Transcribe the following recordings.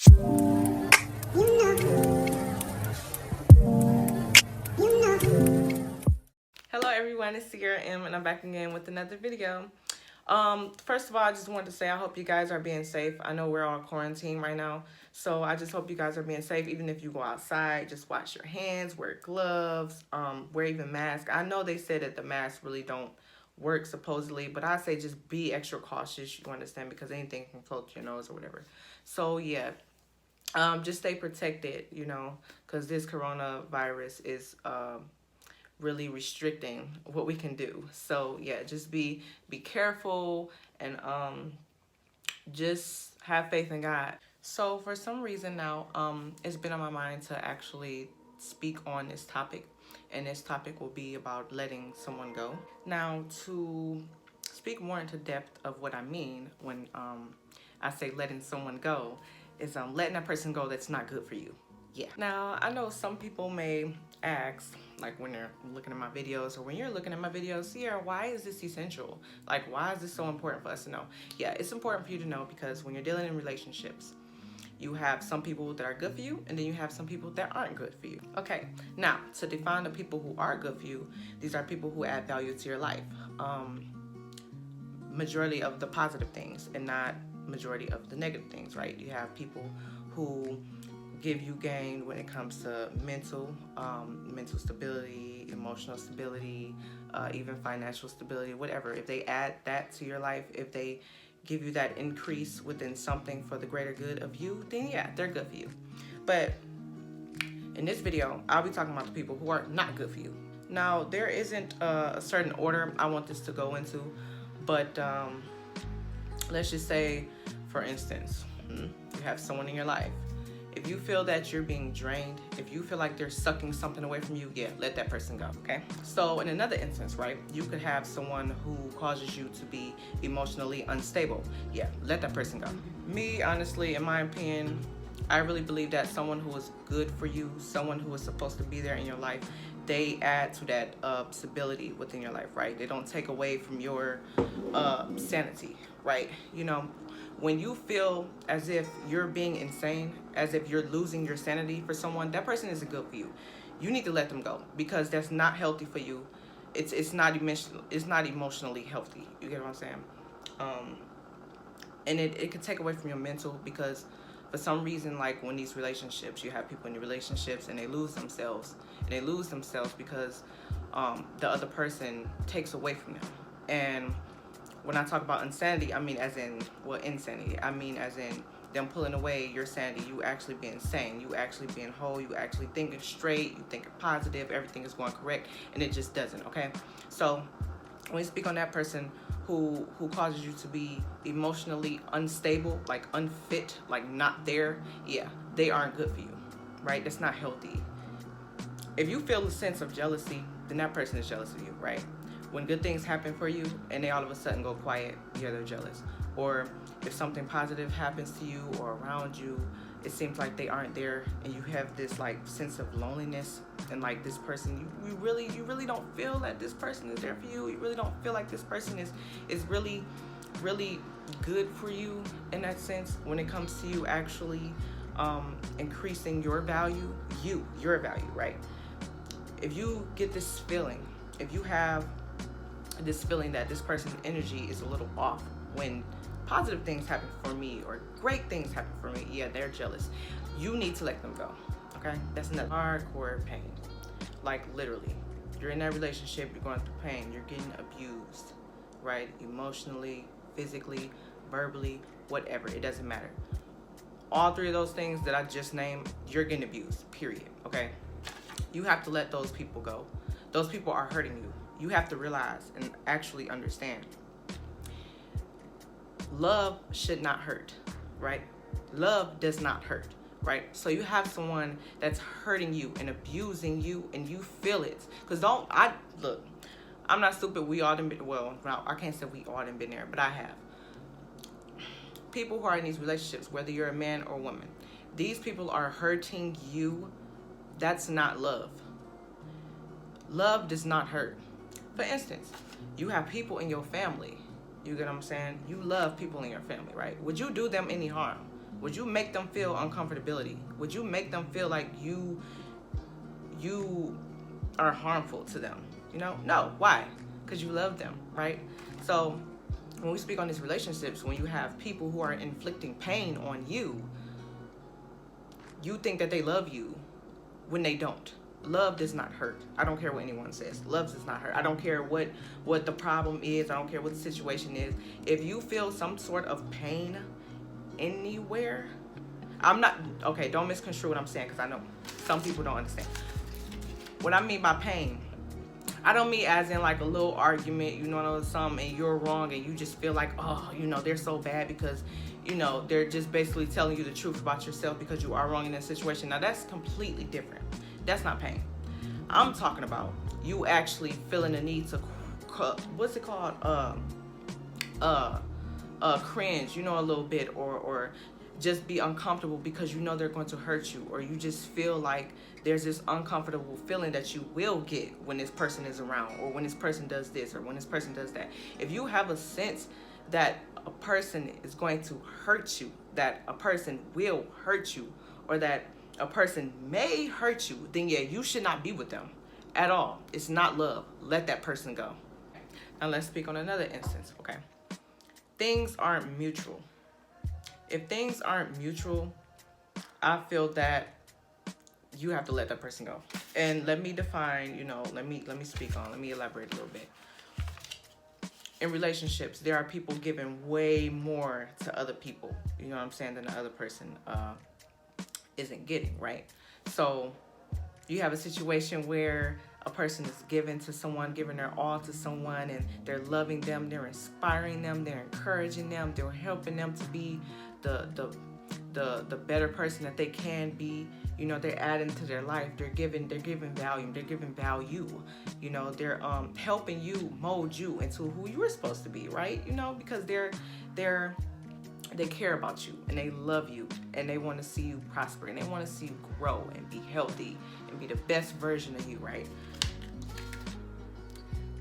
Hello everyone, it's Sierra M and I'm back again with another video. First of all, I just wanted to say I hope you guys are being safe. I know we're all quarantined right now, so I just hope you guys are being safe. Even if you go outside, just wash your hands, wear gloves, wear even masks. I know they said that the masks really don't work supposedly, but I say just be extra cautious, you understand, because anything can float to your nose or whatever. So yeah, just stay protected, because this coronavirus is really restricting what we can do. So yeah, just be careful and just have faith in God. So for some reason now, it's been on my mind to actually speak on this topic, and this topic will be about letting someone go. Now, to speak more into depth of what I mean when I say letting someone go, is letting that person go that's not good for you. Yeah. Now, I know some people may ask, like when they're looking at my videos or when you're looking at my videos, Sierra, why is this essential? Like, why is this so important for us to know? Yeah, it's important for you to know because when you're dealing in relationships, you have some people that are good for you, and then you have some people that aren't good for you. Okay, now to define the people who are good for you, these are people who add value to your life. Majority of the positive things and not majority of the negative things, right? You have people who give you gain when it comes to mental stability, emotional stability, even financial stability, whatever. If they add that to your life, if they give you that increase within something for the greater good of you, then yeah, they're good for you. But in this video, I'll be talking about the people who are not good for you. Now, there isn't a certain order I want this to go into, but let's just say, for instance, you have someone in your life. If you feel that you're being drained, if you feel like they're sucking something away from you, yeah, let that person go, okay? So in another instance, right, you could have someone who causes you to be emotionally unstable. Yeah, let that person go. Me, honestly, in my opinion, I really believe that someone who is good for you, someone who is supposed to be there in your life, they add to that stability within your life, right? They don't take away from your sanity, right? When you feel as if you're being insane, as if you're losing your sanity for someone, that person isn't good for you. You need to let them go because that's not healthy for you. It's not emotionally healthy. You get what I'm saying? And it could take away from your mental because for some reason, like when these relationships, you have people in your relationships and they lose themselves because the other person takes away from them. And when I talk about insanity, I mean insanity. I mean as in them pulling away your sanity, you actually being sane, you actually being whole, you actually thinking straight, you thinking positive, everything is going correct, and it just doesn't, okay? So when you speak on that person who causes you to be emotionally unstable, like unfit, like not there, yeah, they aren't good for you, right? That's not healthy. If you feel a sense of jealousy, then that person is jealous of you, right? When good things happen for you and they all of a sudden go quiet, yeah, they're jealous. Or if something positive happens to you or around you, it seems like they aren't there and you have this like sense of loneliness and like this person, you really don't feel that this person is there for you. You really don't feel like this person is really good for you in that sense when it comes to you actually increasing your value, your value, right? If you get this feeling, if you have this feeling that this person's energy is a little off when positive things happen for me or great things happen for me, yeah, they're jealous. You need to let them go, okay? That's another hardcore pain. Like literally, you're in that relationship, you're going through pain, you're getting abused, right? Emotionally, physically, verbally, whatever, it doesn't matter. All three of those things that I just named, you're getting abused, period, okay? You have to let those people go. Those people are hurting you. You have to realize and actually understand. Love should not hurt, right? Love does not hurt, right? So you have someone that's hurting you and abusing you and you feel it. Because look, I'm not stupid. We all done been, well, I can't say we all done been there, but I have. People who are in these relationships, whether you're a man or a woman, these people are hurting you. That's not love. Love does not hurt. For instance, you have people in your family. You get what I'm saying? You love people in your family, right? Would you do them any harm? Would you make them feel uncomfortability? Would you make them feel like you are harmful to them? You know, no. Why? Because you love them, right? So when we speak on these relationships, when you have people who are inflicting pain on you, you think that they love you when they don't. Love does not hurt. I don't care what anyone says. Love does not hurt. I don't care what the problem is. I don't care what the situation is. If you feel some sort of pain anywhere, I'm not, okay, don't misconstrue what I'm saying, because I know some people don't understand. What I mean by pain, I don't mean as in like a little argument, you know, something, and you're wrong, and you just feel like, oh, you know, they're so bad because, you know, they're just basically telling you the truth about yourself because you are wrong in that situation. Now, that's completely different. That's not pain. I'm talking about you actually feeling the need to, what's it called? Cringe, you know, a little bit, or just be uncomfortable because you know they're going to hurt you, or you just feel like there's this uncomfortable feeling that you will get when this person is around, or when this person does this, or when this person does that. If you have a sense that a person is going to hurt you, that a person will hurt you, or that a person may hurt you, then yeah, you should not be with them at all. It's not love. Let that person go. Now let's speak on another instance, okay? Things aren't mutual. If things aren't mutual, I feel that you have to let that person go. And let me define, you know, let me elaborate a little bit. In relationships, there are people giving way more to other people, you know what I'm saying, than the other person isn't getting, right? So you have a situation where a person is giving to someone, giving their all to someone, and they're loving them, they're inspiring them, they're encouraging them, they're helping them to be the better person that they can be. You know, they're adding to their life, they're giving value, you know, they're helping you mold you into who you were supposed to be, right? You know, because they care about you, and they love you, and they want to see you prosper, and they want to see you grow and be healthy and be the best version of you, right?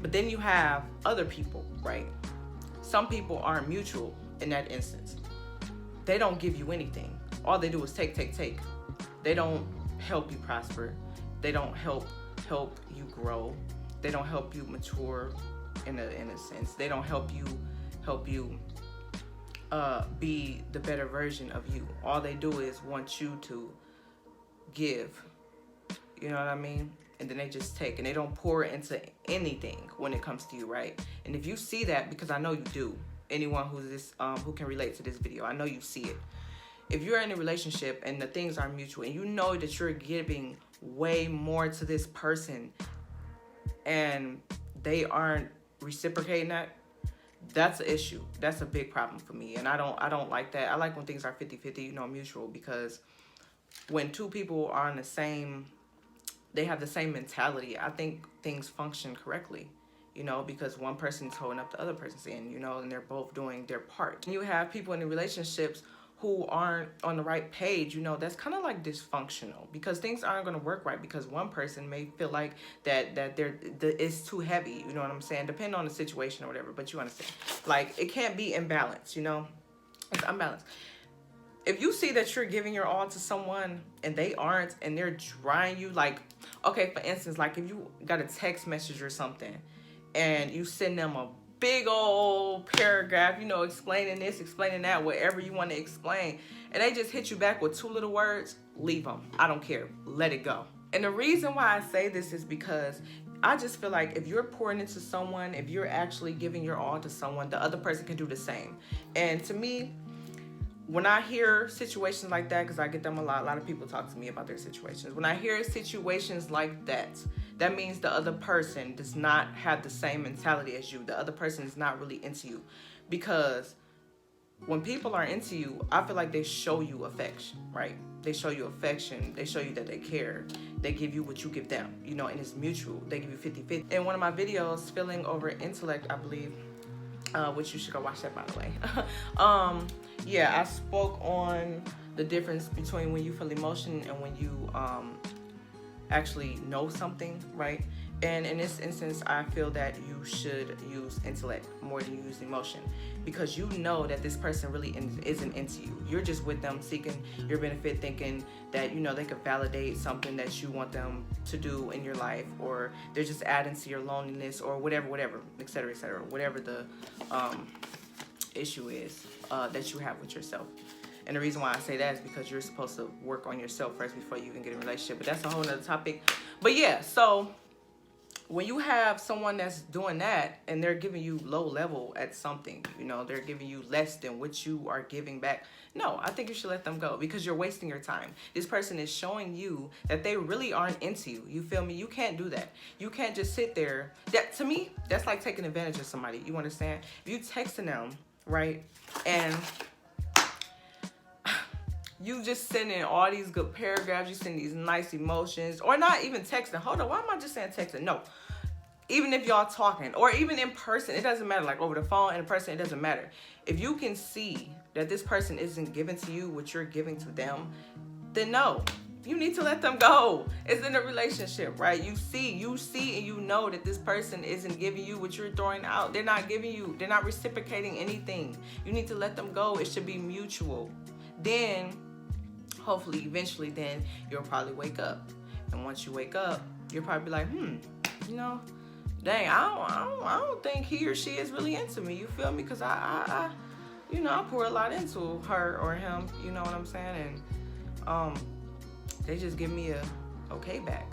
But then you have other people, right? Some people aren't mutual in that instance. They don't give you anything. All they do is take. They don't help you prosper. They don't help you grow. They don't help you mature in a sense. They don't help you be the better version of you. All they do is want you to give. You know what I mean? And then they just take, and they don't pour into anything when it comes to you, right? And if you see that, because I know you do, anyone who can relate to this video, I know you see it. If you're in a relationship and the things are mutual, and you know that you're giving way more to this person and they aren't reciprocating that, that's an issue. That's a big problem for me. And I don't like that. I like when things are 50-50, you know, mutual, because when two people are on the same, they have the same mentality, I think things function correctly, you know, because one person's holding up the other person's end, you know, and they're both doing their part. And you have people in the relationships who aren't on the right page, you know, that's kind of like dysfunctional, because things aren't going to work right, because one person may feel like that it's too heavy, you know what I'm saying, depending on the situation or whatever, but you understand, like, it can't be imbalanced, you know, it's unbalanced. If you see that you're giving your all to someone and they aren't, and they're trying you, like, okay, for instance, like if you got a text message or something and you send them a big old paragraph, you know, explaining this, explaining that, whatever you want to explain, and they just hit you back with 2 little words, leave them. I don't care. Let it go. And the reason why I say this is because I just feel like if you're pouring into someone, if you're actually giving your all to someone, the other person can do the same. And to me, when I hear situations like that, because I get them a lot of people talk to me about their situations. When I hear situations like that, that means the other person does not have the same mentality as you. The other person is not really into you. Because when people are into you, I feel like they show you affection, right? They show you affection. They show you that they care. They give you what you give them, you know, and it's mutual. They give you 50-50. In one of my videos, Feeling Over Intellect, I believe, which you should go watch that, by the way. Yeah, I spoke on the difference between when you feel emotion and when you actually know something, right? And in this instance, I feel that you should use intellect more than you use emotion, because you know that this person really isn't into you. You're just with them seeking your benefit, thinking that, you know, they could validate something that you want them to do in your life, or they're just adding to your loneliness, or whatever, etc., etc., whatever the issue is that you have with yourself. And the reason why I say that is because you're supposed to work on yourself first before you even get in a relationship. But that's a whole nother topic. But yeah, so when you have someone that's doing that and they're giving you low level at something, you know, they're giving you less than what you are giving back. No, I think you should let them go, because you're wasting your time. This person is showing you that they really aren't into you. You feel me? You can't do that. You can't just sit there. That, to me, that's like taking advantage of somebody. You understand? If you texting them, right, and you just sending all these good paragraphs, you send these nice emotions, or not even texting. Hold on, why am I just saying texting? No. Even if y'all talking, or even in person, it doesn't matter. Like over the phone, in person, it doesn't matter. If you can see that this person isn't giving to you what you're giving to them, then no. You need to let them go. It's in a relationship, right? You see and you know that this person isn't giving you what you're throwing out. They're not giving you, they're not reciprocating anything. You need to let them go. It should be mutual. Then hopefully, eventually, then you'll probably wake up. And once you wake up, you'll probably be like, you know, dang, I don't think he or she is really into me. You feel me? Because I you know, I pour a lot into her or him. You know what I'm saying? And they just give me a okay back.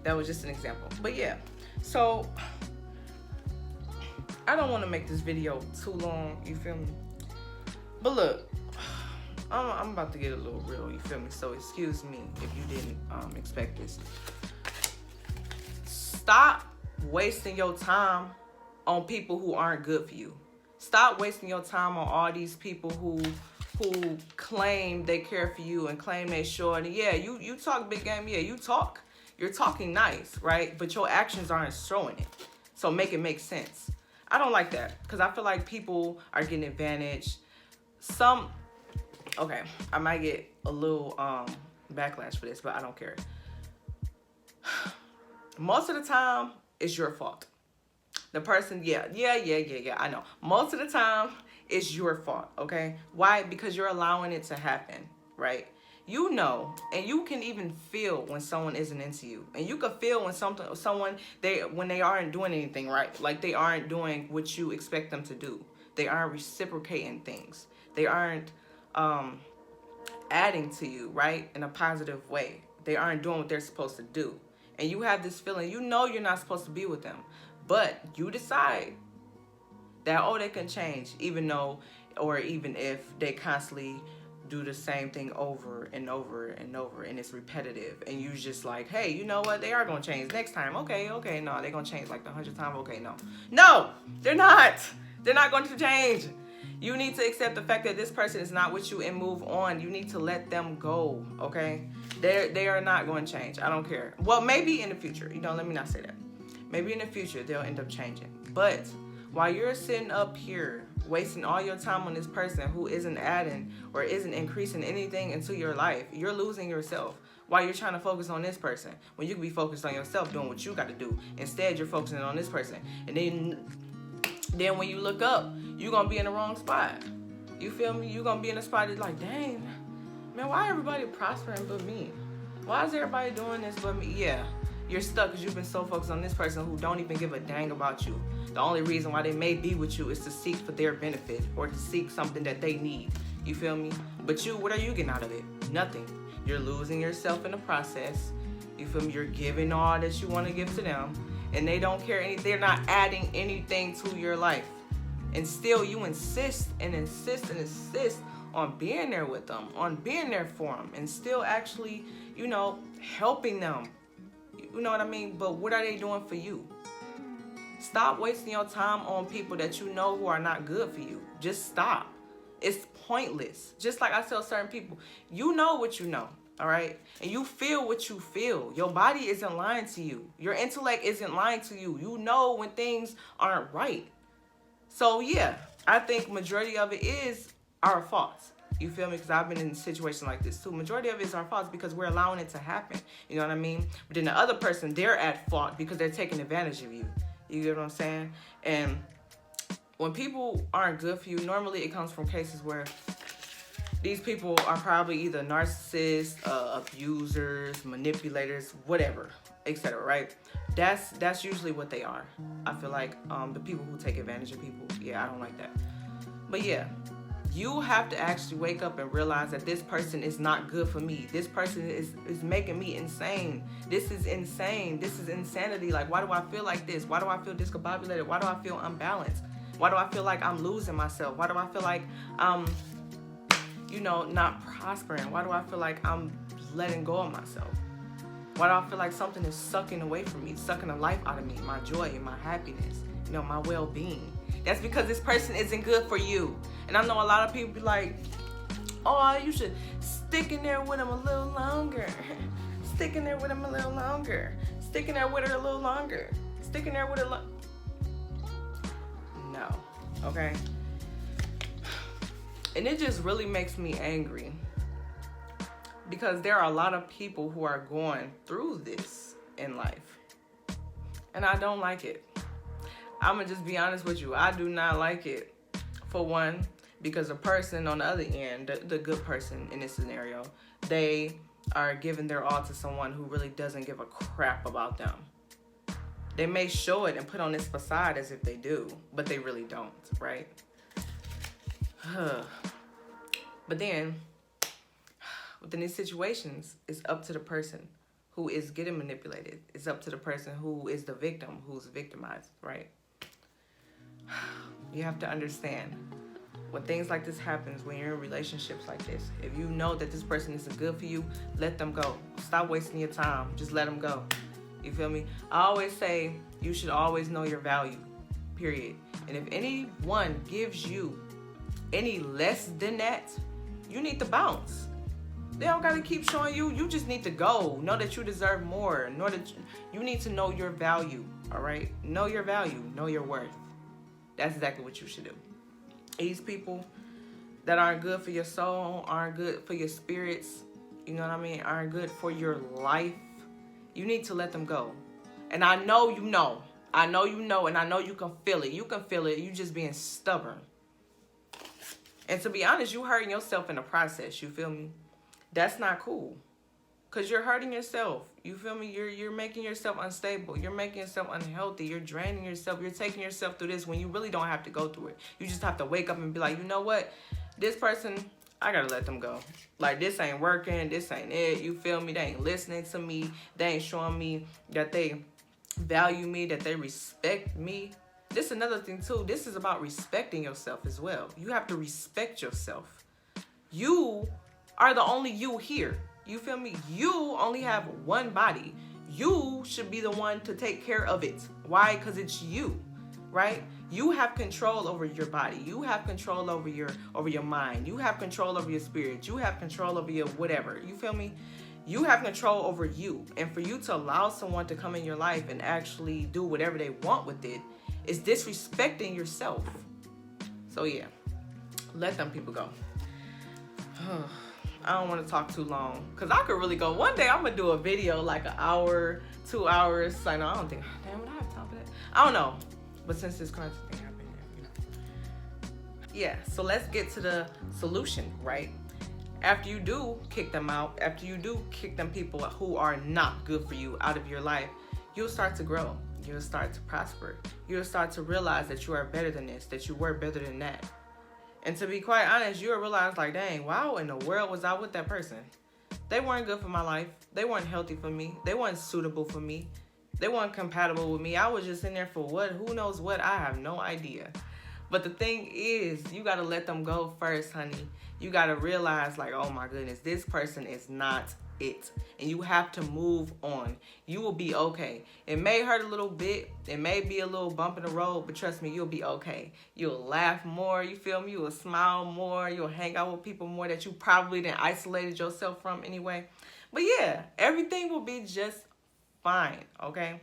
That was just an example. But yeah, so I don't want to make this video too long. You feel me? But look, I'm about to get a little real, you feel me? So excuse me if you didn't expect this. Stop wasting your time on people who aren't good for you. Stop wasting your time on all these people who claim they care for you and claim they sure. And yeah, you talk big game. Yeah, you talk. You're talking nice, right? But your actions aren't showing it. So make it make sense. I don't like that, because I feel like people are getting advantage. Okay, I might get a little backlash for this, but I don't care. Most of the time, it's your fault. The person, yeah, I know. Most of the time, it's your fault, okay? Why? Because you're allowing it to happen, right? You know, and you can even feel when someone isn't into you. And you can feel when when they aren't doing anything right. Like they aren't doing what you expect them to do. They aren't reciprocating things. They aren't adding to you, right, in a positive way. They aren't doing what they're supposed to do. And you have this feeling, you know you're not supposed to be with them. But you decide that, oh, they can change, even if they constantly do the same thing over and over and over, and it's repetitive. And you just like, hey, you know what? They are going to change next time. Okay, no, they're going to change like the 100th time. Okay, no. No, they're not. They're not going to change. You need to accept the fact that this person is not with you and move on. You need to let them go, okay? They are not going to change. I don't care. Well, maybe in the future. You know, let me not say that. Maybe in the future they'll end up changing. But while you're sitting up here wasting all your time on this person who isn't adding or isn't increasing anything into your life, you're losing yourself while you're trying to focus on this person, when you can be focused on yourself doing what you got to do. Instead, you're focusing on this person. And then when you look up, you're going to be in the wrong spot. You feel me? You're going to be in a spot that's like, dang, man, why everybody prospering but me? Why is everybody doing this but me? Yeah, you're stuck because you've been so focused on this person who don't even give a dang about you. The only reason why they may be with you is to seek for their benefit or to seek something that they need. You feel me? But you, what are you getting out of it? Nothing. You're losing yourself in the process. You feel me? You're giving all that you want to give to them, and they don't care anything. They're not adding anything to your life. And still you insist on being there with them, on being there for them, and still actually, you know, helping them. You know what I mean? But what are they doing for you? Stop wasting your time on people that you know who are not good for you. Just stop. It's pointless. Just like I tell certain people, you know what you know, all right? And you feel what you feel. Your body isn't lying to you. Your intellect isn't lying to you. You know when things aren't right. So yeah, I think majority of it is our faults. You feel me? Because I've been in situations like this too. Majority of it is our fault because we're allowing it to happen. You know what I mean? But then the other person, they're at fault because they're taking advantage of you. You get what I'm saying? And when people aren't good for you, normally it comes from cases where these people are probably either narcissists, abusers, manipulators, whatever, etc. Right? That's usually what they are. I feel like the people who take advantage of people. Yeah, I don't like that. But yeah, you have to actually wake up and realize that this person is not good for me. This person is making me insane. This is insane. This is insanity. Like, why do I feel like this? Why do I feel discombobulated? Why do I feel unbalanced? Why do I feel like I'm losing myself? Why do I feel like I'm, not prospering? Why do I feel like I'm letting go of myself? Why do I feel like something is sucking away from me, sucking the life out of me, my joy and my happiness, my well-being? That's because this person isn't good for you. And I know a lot of people be like, oh, you should stick in there with him a little longer. Stick in there with him a little longer. Stick in there with her a little longer. Stick in there with her No, okay? And it just really makes me angry because there are a lot of people who are going through this in life. And I don't like it. I'm going to just be honest with you. I do not like it. For one, because the person on the other end, the good person in this scenario, they are giving their all to someone who really doesn't give a crap about them. They may show it and put on this facade as if they do, but they really don't, right? But then, within these situations, it's up to the person who is getting manipulated. It's up to the person who is the victim, who's victimized, right? You have to understand, when things like this happens, when you're in relationships like this, if you know that this person isn't good for you, let them go. Stop wasting your time. Just let them go. You feel me? I always say you should always know your value, period. And if anyone gives you any less than that, you need to bounce. They don't got to keep showing you. You just need to go. Know that you deserve more. Know that you need to know your value, all right? Know your value. Know your worth. That's exactly what you should do. These people that aren't good for your soul, aren't good for your spirits, you know what I mean, aren't good for your life, you need to let them go. And I know you know. I know you know, and I know you can feel it. You can feel it. You just being stubborn. And to be honest, you hurting yourself in the process. You feel me? That's not cool. Because you're hurting yourself. You feel me? You're making yourself unstable. You're making yourself unhealthy. You're draining yourself. You're taking yourself through this when you really don't have to go through it. You just have to wake up and be like, you know what? This person, I got to let them go. Like, this ain't working. This ain't it. You feel me? They ain't listening to me. They ain't showing me that they value me, that they respect me. This is another thing, too. This is about respecting yourself as well. You have to respect yourself. You are the only you here. You feel me? You only have one body. You should be the one to take care of it. Why? Because it's you, right? You have control over your body. You have control over your mind. You have control over your spirit. You have control over your whatever. You feel me? You have control over you. And for you to allow someone to come in your life and actually do whatever they want with it is disrespecting yourself. So yeah, let them people go. I don't want to talk too long because I could really go. One day I'm going to do a video like an hour, 2 hours. I know, I don't think, damn, would I have time for that? I don't know. But since this current thing happened, yeah, so let's get to the solution, right? After you do kick them out, after you do kick them people who are not good for you out of your life, you'll start to grow. You'll start to prosper. You'll start to realize that you are better than this, that you were better than that. And to be quite honest, you'll realize, like, dang, wow, in the world was I with that person? They weren't good for my life. They weren't healthy for me. They weren't suitable for me. They weren't compatible with me. I was just in there for what? Who knows what? I have no idea. But the thing is, you got to let them go first, honey. You got to realize, like, oh, my goodness, this person is not it. And you have to move on. You will be okay. It may hurt a little bit. It may be a little bump in the road, but trust me, you'll be okay. You'll laugh more, you feel me? You will smile more. You'll hang out with people more that you probably didn't isolated yourself from anyway. But yeah, everything will be just fine, okay?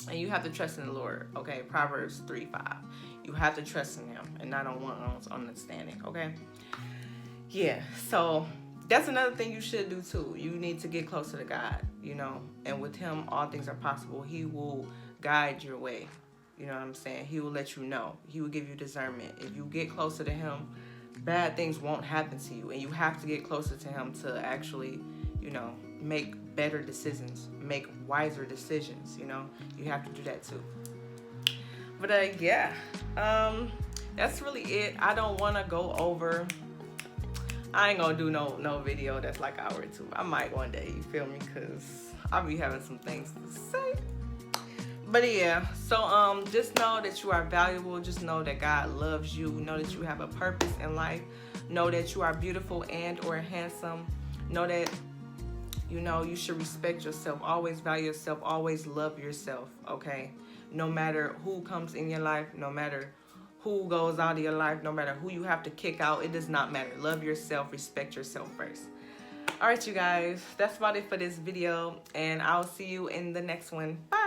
And you have to trust in the Lord, okay? Proverbs 3:5. You have to trust in him and not on one's understanding, okay? yeah, so that's another thing you should do too. You need to get closer to God, you know, and with Him, all things are possible. He will guide your way. You know what I'm saying? He will let you know. He will give you discernment. If you get closer to Him, bad things won't happen to you. And you have to get closer to Him to actually, you know, make better decisions, make wiser decisions, you know. You have to do that too. But yeah, that's really it. I don't want to go over. I ain't gonna do no video that's like an hour or two. I might one day, you feel me? Cause I'll be having some things to say. But yeah, so just know that you are valuable. Just know that God loves you. Know that you have a purpose in life. Know that you are beautiful and or handsome. Know that, you know, you should respect yourself. Always value yourself. Always love yourself, okay? No matter who comes in your life, no matter who goes out of your life, no matter who you have to kick out, it does not matter. Love yourself. Respect yourself first. All right, you guys, that's about it for this video, and I'll see you in the next one. Bye.